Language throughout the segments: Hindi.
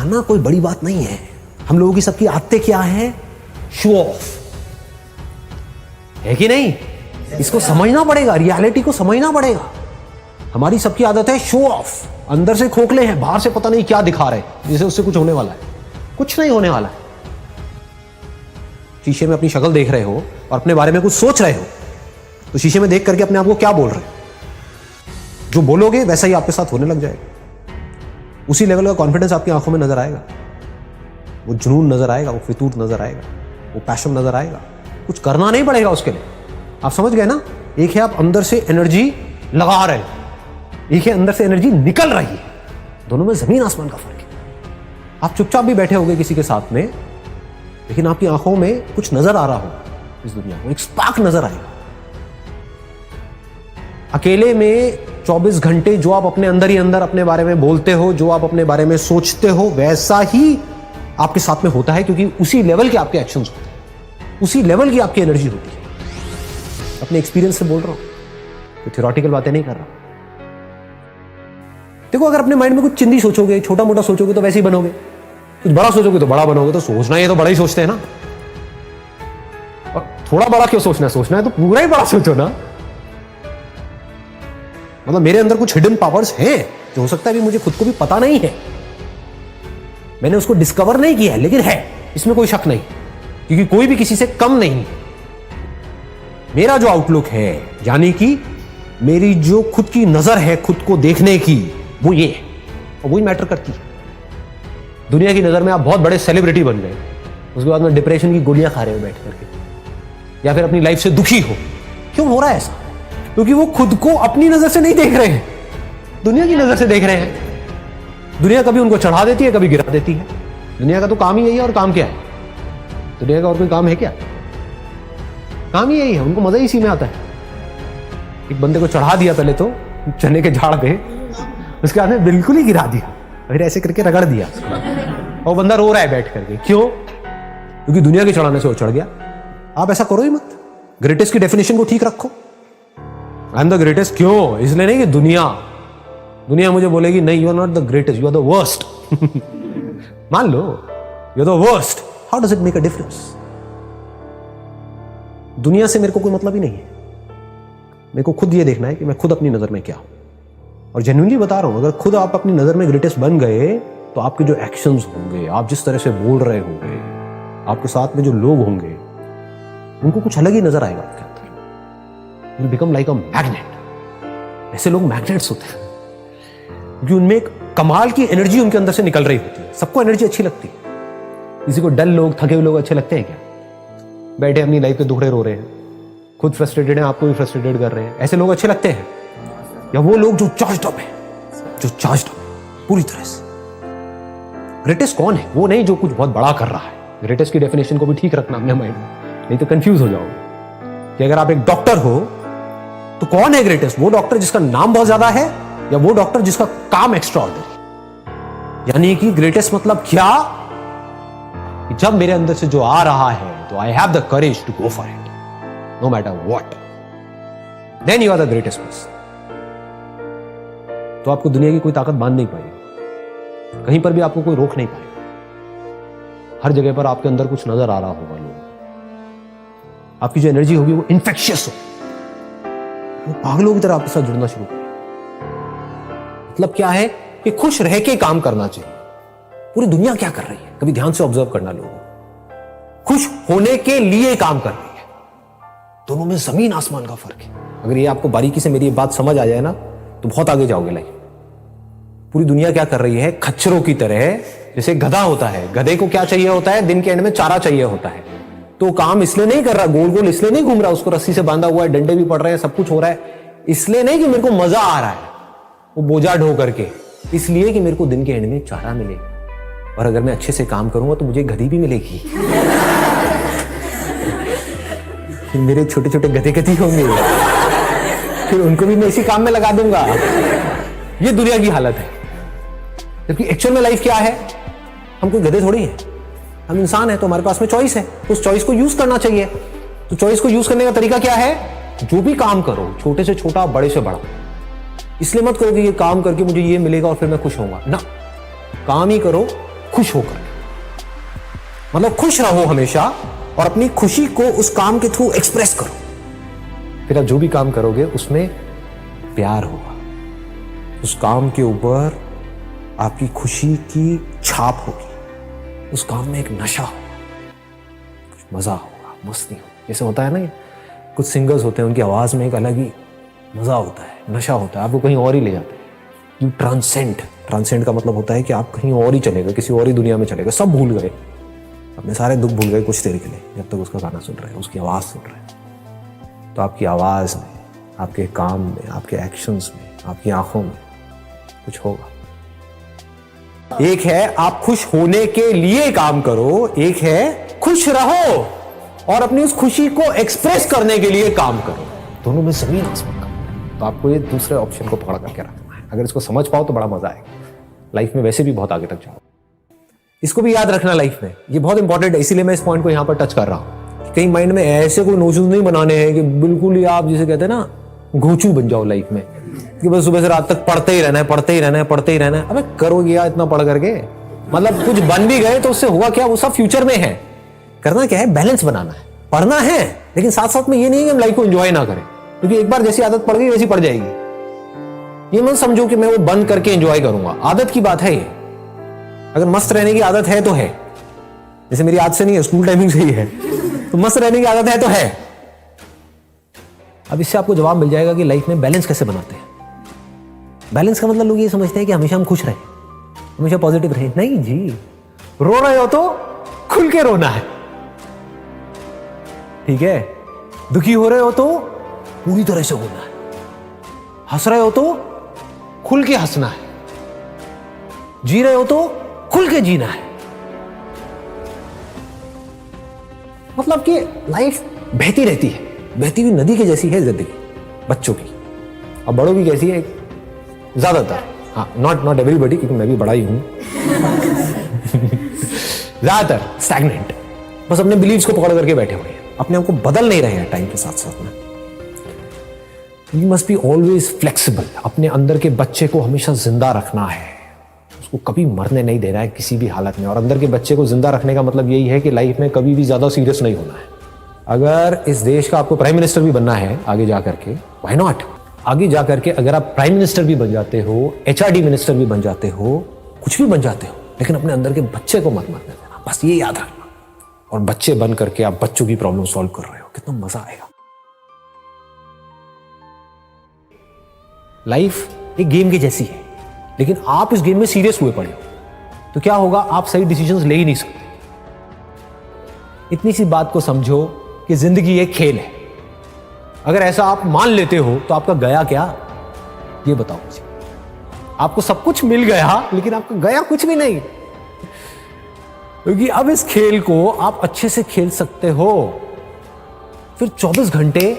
दिखाना कोई बड़ी बात नहीं है। हम लोगों की सबकी आदतें क्या है? शो ऑफ, है कि नहीं? इसको समझना पड़ेगा, रियलिटी को समझना पड़ेगा। हमारी सबकी आदत है शो ऑफ, अंदर से खोखले हैं, बाहर से पता नहीं क्या दिखा रहे हैं, जैसे उससे कुछ होने वाला है। कुछ नहीं होने वाला है। शीशे में अपनी शक्ल देख रहे हो और अपने बारे में कुछ सोच रहे हो, तो शीशे में देख करके अपने आप को क्या बोल रहे हो? जो बोलोगे वैसा ही आपके साथ होने लग जाएगा। उसी लेवल का कॉन्फिडेंस आपकी आंखों में नजर आएगा, वो जुनून नजर आएगा, वो फितूर नजर आएगा, वो पैशन नजर आएगा। कुछ करना नहीं पड़ेगा उसके लिए। आप समझ गए ना? एक है आप अंदर से एनर्जी लगा रहे हो, एक है अंदर से एनर्जी निकल रही है। दोनों में जमीन आसमान का फर्क है। आप चुपचाप भी बैठे होंगे किसी के साथ में, लेकिन आपकी आंखों में कुछ नजर आ रहा होगा, इस दुनिया को एक स्पार्क नजर आएगा। अकेले में 24 घंटे जो आप अपने अंदर ही अंदर अपने बारे में बोलते हो, जो आप अपने बारे में सोचते हो, वैसा ही आपके साथ में होता है, क्योंकि उसी लेवल के आपके एक्शंस होते हैं, उसी लेवल की आपकी एनर्जी होती है। अपने एक्सपीरियंस से बोल रहा हूं, तो थ्योरेटिकल बातें नहीं कर रहा। देखो, अगर अपने माइंड में कुछ चिंदी सोचोगे, छोटा मोटा सोचोगे तो वैसे ही बनोगे, कुछ बड़ा सोचोगे तो बड़ा बनोगे। तो सोचना है तो बड़ा ही सोचते हैं ना, और थोड़ा बड़ा क्यों सोचना है? सोचना है तो पूरा ही बड़ा सोचो ना। मतलब मेरे अंदर कुछ हिडन पावर्स हैं जो हो सकता है भी मुझे खुद को भी पता नहीं है, मैंने उसको डिस्कवर नहीं किया है, लेकिन है, इसमें कोई शक नहीं, क्योंकि कोई भी किसी से कम नहीं है। मेरा जो आउटलुक है, यानी कि मेरी जो खुद की नजर है खुद को देखने की, वो ये है, और वही मैटर करती है। दुनिया की नजर में आप बहुत बड़े सेलिब्रिटी बन गए, उसके बाद में डिप्रेशन की गोलियां खा रहे हो बैठ करके, या फिर अपनी लाइफ से दुखी हो। क्यों हो रहा है ऐसा? क्योंकि वो खुद को अपनी नजर से नहीं देख रहे हैं, दुनिया की नजर से देख रहे हैं। दुनिया कभी उनको चढ़ा देती है, कभी गिरा देती है। दुनिया का तो काम ही यही है। और काम क्या है दुनिया का? और कोई काम है क्या? काम ही यही है। उनको मजा ही इसी में आता है। एक बंदे को चढ़ा दिया पहले तो चने के झाड़ पे, उसके बाद में बिल्कुल ही गिरा दिया, फिर ऐसे करके रगड़ दिया, और बंदा रो रहा है बैठ करके। क्यों? क्योंकि दुनिया के चढ़ाने से वो चढ़ गया। आप ऐसा करो ही मत। ग्रेटेस्ट की डेफिनेशन को ठीक रखो। I am the greatest. क्यों? इसलिए नहीं कि दुनिया मुझे बोलेगी नहीं, you are not the greatest, you are the worst. मान लो you are the worst, how does it make a difference? दुनिया से मेरे को कोई मतलब ही नहीं है। मेरे को खुद ये देखना है कि मैं खुद अपनी नजर में क्या हूं। और जेन्युइनली बता रहा हूं, अगर खुद आप अपनी नजर में ग्रेटेस्ट बन गए, तो आपके जो एक्शंस होंगे, आप जिस तरह से बोल रहे होंगे, आपके साथ में जो लोग होंगे, उनको कुछ अलग ही नजर आएगा आपके अंदर। You become like a magnet. ऐसे लोग मैग्नेट्स होते हैं क्योंकि उनमें एक कमाल की एनर्जी उनके अंदर से निकल रही होती है। सबको एनर्जी अच्छी लगती है। किसी को डल लोग, थके हुए लोग अच्छे लगते हैं क्या? बैठे अपनी लाइफ के दुखड़े रो रहे हैं, खुद फ्रस्ट्रेटेड हैं, आपको भी फ्रस्ट्रेटेड कर रहे हैं, ऐसे लोग अच्छे लगते हैं? या वो लोग जो चार्ज्ड अप है, जो चार्ज्ड अप है पूरी तरह से? ग्रेटेस्ट कौन है? वो नहीं जो कुछ बहुत बड़ा कर रहा है। ग्रेटेस्ट की डेफिनेशन को भी ठीक रखना अपने माइंड में, नहीं तो कंफ्यूज हो जाओगे। कि अगर आप एक डॉक्टर हो तो कौन है ग्रेटेस्ट? वो डॉक्टर जिसका नाम बहुत ज्यादा है, या वो डॉक्टर जिसका काम एक्स्ट्राऑर्डिनरी? यानी कि ग्रेटेस्ट मतलब क्या? जब मेरे अंदर से जो आ रहा है, तो I have the courage to go for it, no matter what, then you are the greatest person. तो आपको दुनिया की कोई ताकत बांध नहीं पाएगी, कहीं पर भी आपको कोई रोक नहीं पाएगा। हर जगह पर आपके अंदर कुछ नजर आ रहा होगा। लोग, आपकी जो एनर्जी होगी वो इन्फेक्शियस हो, वो पागलों की तरह आपके साथ जुड़ना शुरू करें। मतलब क्या है कि खुश रह के काम करना चाहिए। पूरी दुनिया क्या कर रही है, कभी ध्यान से ऑब्जर्व करना। लोगों खुश होने के लिए काम कर रही है। दोनों में जमीन आसमान का फर्क है। अगर ये आपको बारीकी से मेरी ये बात समझ आ जाए ना, तो बहुत आगे जाओगे लाइफ। पूरी दुनिया क्या कर रही है? खच्चरों की तरह, जैसे गधा होता है, गधे को क्या चाहिए होता है? दिन के एंड में चारा चाहिए होता है। तो काम इसलिए नहीं कर रहा, गोल गोल इसलिए नहीं घूम रहा, उसको रस्सी से बांधा हुआ है, डंडे भी पड़ रहे हैं, सब कुछ हो रहा है, इसलिए नहीं कि मेरे को मजा आ रहा है वो बोझा ढो करके, इसलिए कि मेरे को दिन के एंड में चारा मिले। और अगर मैं अच्छे से काम करूंगा तो मुझे गधी भी मिलेगी। फिर मेरे छोटे छोटे गधे गधी होंगे, फिर उनको भी मैं इसी काम में लगा दूंगा। ये दुनिया की हालत है। जबकि एक्चुअल में लाइफ क्या है? हम कोई गधे थोड़ी हैं, हम इंसान हैं। तो हमारे पास में चॉइस है, उस चॉइस को यूज करना चाहिए। तो चॉइस को यूज करने का तरीका क्या है? जो भी काम करो, छोटे से छोटा, बड़े से बड़ा, इसलिए मत करो कि ये काम करके मुझे ये मिलेगा और फिर मैं खुश होऊंगा ना। काम ही करो, खुश होकर, मतलब खुश रहो हमेशा और अपनी खुशी को उस काम के थ्रू एक्सप्रेस करो। फिर आप जो भी काम करोगे उसमें प्यार होगा, उस काम के ऊपर आपकी खुशी की छाप होगी, उस काम में एक नशा होगा, कुछ मजा होगा, मस्ती होगी। जैसे होता है ना, कुछ सिंगर्स होते हैं उनकी आवाज में एक अलग ही मजा होता है, नशा होता है, आपको कहीं और ही ले जाते हैं। यू ट्रांसेंड का मतलब होता है कि आप कहीं और ही चले गए, किसी और ही दुनिया में चले गए, सब भूल गए, अपने सारे दुख भूल गए कुछ देर के लिए, जब तक उसका गाना सुन रहे हैं, उसकी आवाज़ सुन रहे हैं। तो आपकी आवाज़ में, आपके काम में, आपके एक्शंस में, आपकी आंखों में कुछ होगा। एक है आप खुश होने के लिए काम करो, एक है खुश रहो और अपनी उस खुशी को एक्सप्रेस करने के लिए काम करो। दोनों में जमीन आसमान का। तो आपको ये दूसरे ऑप्शन को पकड़ करके रखना है। अगर इसको समझ पाओ तो बड़ा मजा आएगा, लाइफ में वैसे भी बहुत आगे तक जाओ। इसको भी याद रखना लाइफ में, ये बहुत इंपॉर्टेंट है, इसीलिए मैं इस पॉइंट को यहां पर टच कर रहा हूं। कहीं माइंड में ऐसे कोई नोशन नहीं बनाने हैं कि बिल्कुल ही आप जिसे कहते हैं ना घोचू बन जाओ लाइफ में, कि बस सुबह से रात तक पढ़ते ही रहना है, पढ़ते ही रहना है, पढ़ते ही रहना है। अबे करोगे यार इतना पढ़ करके, मतलब कुछ बन भी गए तो उससे होगा क्या, वो सब फ्यूचर में है। करना क्या है, बैलेंस बनाना है, पढ़ना है, लेकिन साथ साथ में ये नहीं है कि हम लाइफ को एंजॉय ना करें, क्योंकि एक बार जैसी आदत पड़ गई वैसी पड़ जाएगी। ये मत समझो कि मैं वो बंद करके एंजॉय करूंगा, आदत की बात है ये। अगर मस्त रहने की आदत है तो है, जैसे मेरी आदत से नहीं है, स्कूल टाइमिंग से ही है, तो मस्त रहने की आदत है तो है। अब इससे आपको जवाब मिल जाएगा कि लाइफ में बैलेंस कैसे बनाते हैं। बैलेंस का मतलब लोग ये समझते हैं कि हमेशा हम खुश रहे, हमेशा पॉजिटिव रहे। नहीं जी, रो रहे हो तो खुल के रोना है, ठीक है। दुखी हो रहे हो तो पूरी तरह से होना है, हंस रहे हो तो खुल के हंसना है, जी रहे हो तो खुल के जीना है। मतलब कि लाइफ बहती रहती है, बहती हुई नदी के जैसी है जिंदगी बच्चों की, और बड़ों की कैसी है ज्यादातर, हाँ नॉट एवरीबॉडी, क्योंकि मैं भी बड़ा ही हूं ज्यादातर स्टैग्नेंट, बस अपने बिलीव्स को पकड़ करके बैठे हुए हैं, अपने आप को बदल नहीं रहे हैं टाइम के साथ साथ में। You must be always flexible, अपने अंदर के बच्चे को हमेशा जिंदा रखना है, उसको कभी मरने नहीं देना है किसी भी हालत में। और अंदर के बच्चे को जिंदा रखने का मतलब यही है कि लाइफ में कभी भी ज्यादा सीरियस नहीं होना है। अगर इस देश का आपको प्राइम मिनिस्टर भी बनना है आगे जाकर के, व्हाई नॉट, आगे जाकर के अगर आप प्राइम मिनिस्टर भी बन जाते हो, एचआरडी मिनिस्टर भी बन जाते हो, कुछ भी बन जाते हो, लेकिन अपने अंदर के बच्चे को मत मरने देना, बस ये याद रखना। और बच्चे बन करके आप बच्चों की प्रॉब्लम सॉल्व कर रहे हो, कितना मजा आएगा। लाइफ एक गेम की जैसी है, लेकिन आप इस गेम में सीरियस हुए पड़े हो तो क्या होगा, आप सही डिसीजंस ले ही नहीं सकते। इतनी सी बात को समझो कि जिंदगी एक खेल है। अगर ऐसा आप मान लेते हो तो आपका गया क्या, ये बताओ मुझे। आपको सब कुछ मिल गया लेकिन आपका गया कुछ भी नहीं, क्योंकि अब इस खेल को आप अच्छे से खेल सकते हो। फिर 24 घंटे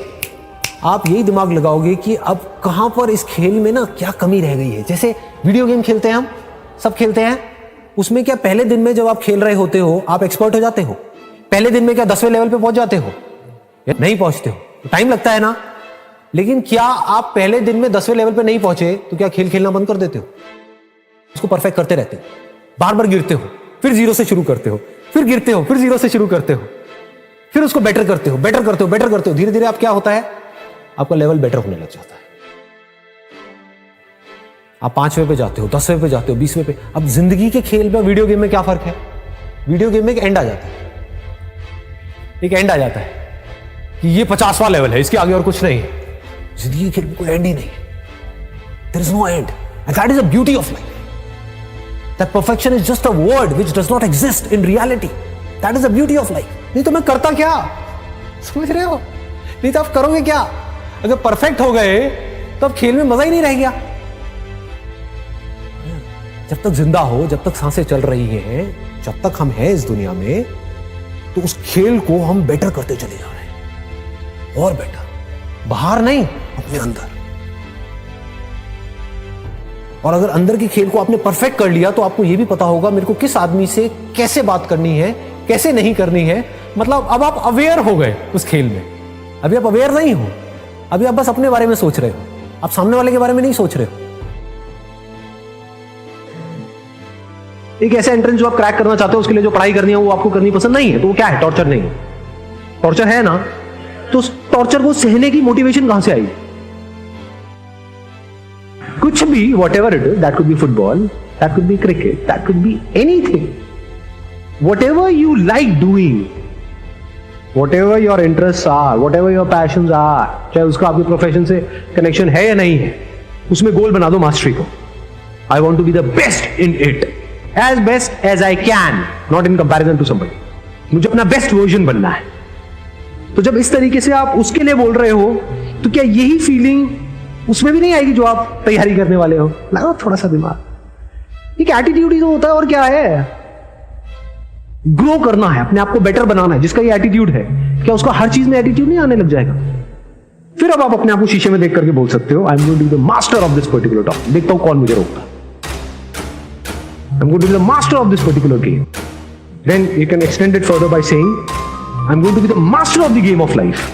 आप यही दिमाग लगाओगे कि अब कहां पर इस खेल में ना क्या कमी रह गई है। जैसे वीडियो गेम खेलते हैं, हम सब खेलते हैं, उसमें क्या पहले दिन में जब आप खेल रहे होते हो आप एक्सपर्ट हो जाते हो? पहले दिन में क्या 10वें लेवल पे पहुंच जाते हो? नहीं पहुंचते हो, टाइम लगता है ना। लेकिन क्या आप पहले दिन में 10वें लेवल पे नहीं पहुंचे तो क्या खेल खेलना बंद कर देते हो? उसको परफेक्ट करते रहते हो, बार बार गिरते हो, फिर जीरो से शुरू करते हो, फिर गिरते हो, फिर जीरो से शुरू करते हो, फिर उसको बेटर करते हो, बेटर करते हो, बेटर करते हो। धीरे धीरे आप क्या होता है, आपका लेवल बेटर होने लग जाता है। आप 5वें पे जाते हो, 10वें पे जाते हो, 20वें पे। अब जिंदगी के खेल में वीडियो गेम में क्या फर्क है? वीडियो गेम में एक एंड आ जाता है, एक एंड आ जाता है कि ये 50वां लेवल है, इसके आगे और कुछ नहीं है। जिंदगी के खेल में कोई एंड ही नहीं, there is no end, and that is the beauty of life. That perfection is just a word which does not exist in reality. That is the beauty of life. नहीं तो मैं करता क्या, समझ रहे हो? नहीं तो आप करोगे क्या? अगर परफेक्ट हो गए तो अब खेल में मजा ही नहीं रह गया। जब तक जिंदा हो, जब तक सांसें चल रही हैं, जब तक हम हैं इस दुनिया में, तो उस खेल को हम बेटर करते चले जा रहे हैं, और बेटर, बाहर नहीं, अपने अंदर। और अगर अंदर के खेल को आपने परफेक्ट कर लिया तो आपको यह भी पता होगा मेरे को किस आदमी से कैसे बात करनी है, कैसे नहीं करनी है। मतलब अब आप अवेयर हो गए उस खेल में। अभी आप अवेयर नहीं हो, अभी आप बस अपने बारे में सोच रहे हो, आप सामने वाले के बारे में नहीं सोच रहे हो। एक ऐसा एंट्रेंस जो आप क्रैक करना चाहते हो, उसके लिए जो पढ़ाई करनी है वो आपको करनी पसंद नहीं है, तो वो क्या है? टॉर्चर नहीं है। टॉर्चर है ना, तो उस टॉर्चर को सहने की मोटिवेशन कहां से आएगी? कुछ भी, whatever it is, that could be football, that could be cricket, that could be anything, whatever you like doing, whatever your interest are, whatever your passion are, चाहे उसका आपके प्रोफेशन से कनेक्शन है या नहीं है, उसमें गोल बना दो मास्टरी को। I want to be the best in it, as best as I can, not in comparison to somebody. मुझे अपना बेस्ट वर्जन बनना है। तो जब इस तरीके से आप उसके लिए बोल रहे हो, तो क्या यही फीलिंग उसमें भी नहीं आएगी जो आप तैयारी करने वाले हो? लगाओ थोड़ा सा दिमाग। एक एटीट्यूड ही तो होता है, और क्या है? ग्रो करना है, अपने आप को बेटर बनाना है। जिसका ये एटीट्यूड है, क्या उसका हर चीज में एटीट्यूड नहीं आने लग जाएगा? फिर अब आप अपने आप को शीशे में देख करके बोल सकते हो, I am going to be the master of this particular topic. देखता हूं कौन मुझे रोकता। I am going to be the master of this particular game. Then you can extend it further by saying, I am going to be the master of the game of life.